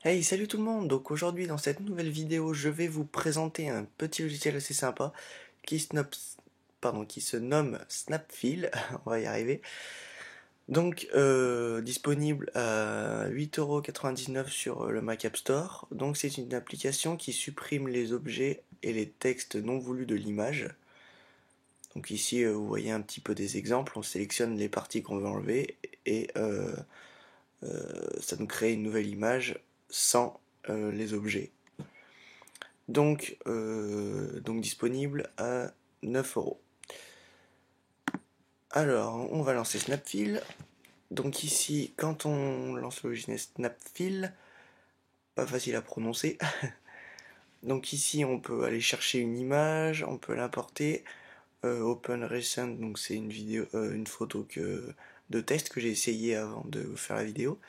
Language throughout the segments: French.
Hey, salut tout le monde! Donc aujourd'hui dans cette nouvelle vidéo, je vais vous présenter un petit logiciel assez sympa qui se nomme Snapfill, on va y arriver. Donc disponible à 8,99 € sur le Mac App Store. Donc c'est une application qui supprime les objets et les textes non voulus de l'image. Donc ici vous voyez un petit peu des exemples, on sélectionne les parties qu'on veut enlever et ça nous crée une nouvelle image sans les objets. Donc disponible à 9 €. Alors, on va lancer Snapfill. Donc ici, quand on lance le logiciel Snapfill, pas facile à prononcer. Donc ici, on peut aller chercher une image, on peut l'importer. Open Recent, donc c'est une vidéo, une photo de test que j'ai essayé avant de faire la vidéo.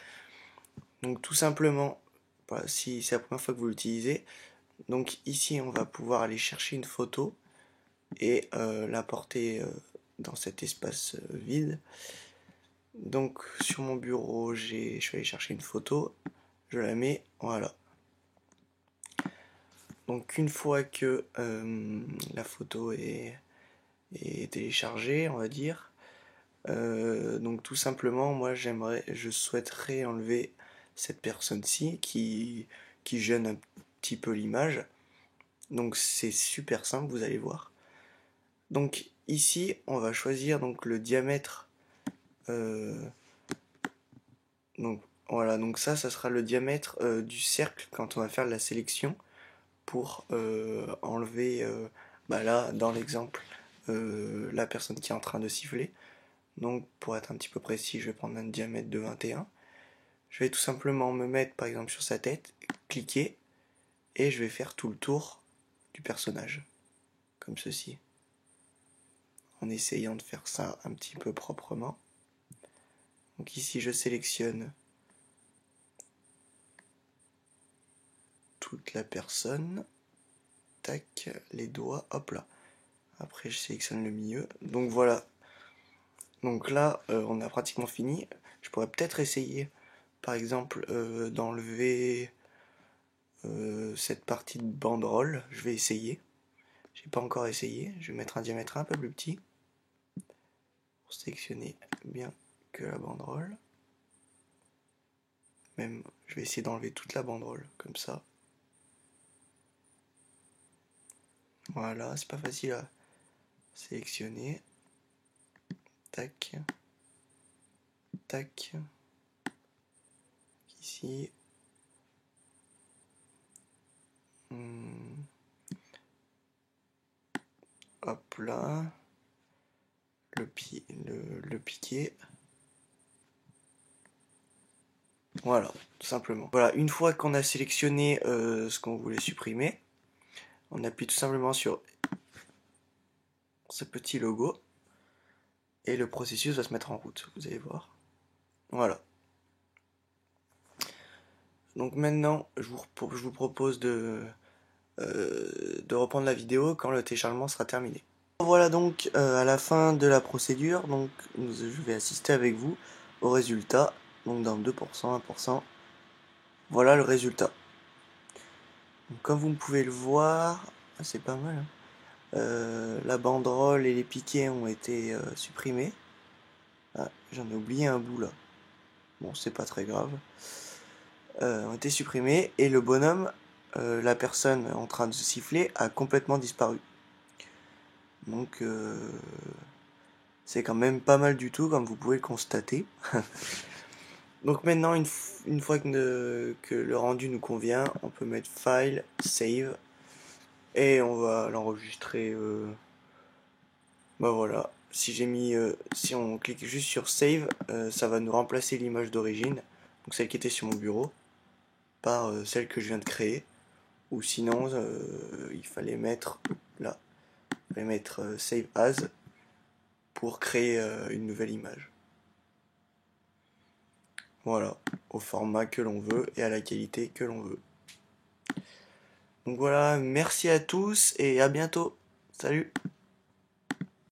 Donc tout simplement, si c'est la première fois que vous l'utilisez, donc ici on va pouvoir aller chercher une photo et l'importer dans cet espace vide. Donc sur mon bureau, je vais aller chercher une photo, je la mets, voilà. Donc une fois que la photo est téléchargée, on va dire, donc tout simplement, moi je souhaiterais enlever cette personne-ci qui gêne un petit peu l'image. Donc c'est super simple, vous allez voir. Donc ici, on va choisir donc le diamètre. Donc voilà, donc ça sera le diamètre du cercle quand on va faire la sélection pour enlever, là dans l'exemple, la personne qui est en train de siffler. Donc pour être un petit peu précis, je vais prendre un diamètre de 21. Je vais tout simplement me mettre par exemple sur sa tête, cliquer, et je vais faire tout le tour du personnage, comme ceci, en essayant de faire ça un petit peu proprement. Donc ici je sélectionne toute la personne, tac, les doigts, hop là. Après je sélectionne le milieu. Donc voilà. Donc là on a pratiquement fini. Je pourrais peut-être essayer par exemple d'enlever cette partie de banderole. Je vais essayer. J'ai pas encore essayé. Je vais mettre un diamètre un peu plus petit pour sélectionner bien que la banderole. Même je vais essayer d'enlever toute la banderole comme ça. Voilà, c'est pas facile à sélectionner. Tac. Tac. Ici. Hop là. Le piquer. Voilà, tout simplement. Voilà, une fois qu'on a sélectionné ce qu'on voulait supprimer, on appuie tout simplement sur ce petit logo et le processus va se mettre en route, vous allez voir. Voilà. Donc maintenant, je vous propose de reprendre la vidéo quand le téléchargement sera terminé. Voilà donc à la fin de la procédure, donc je vais assister avec vous au résultat, donc dans 2%, 1%, voilà le résultat. Donc, comme vous pouvez le voir, c'est pas mal, hein. La banderole et les piquets ont été supprimés. Ah, j'en ai oublié un bout là. Bon, c'est pas très grave. Ont été supprimés et le bonhomme, la personne en train de se siffler, a complètement disparu. Donc c'est quand même pas mal du tout, comme vous pouvez le constater. Donc maintenant, une fois que le rendu nous convient, on peut mettre File, Save, et on va l'enregistrer. Bah voilà, si on clique juste sur Save, ça va nous remplacer l'image d'origine, donc celle qui était sur mon bureau, par celle que je viens de créer. Ou sinon, il fallait mettre là, il fallait mettre Save As pour créer une nouvelle image. Voilà, au format que l'on veut et à la qualité que l'on veut. Donc voilà, merci à tous et à bientôt. Salut!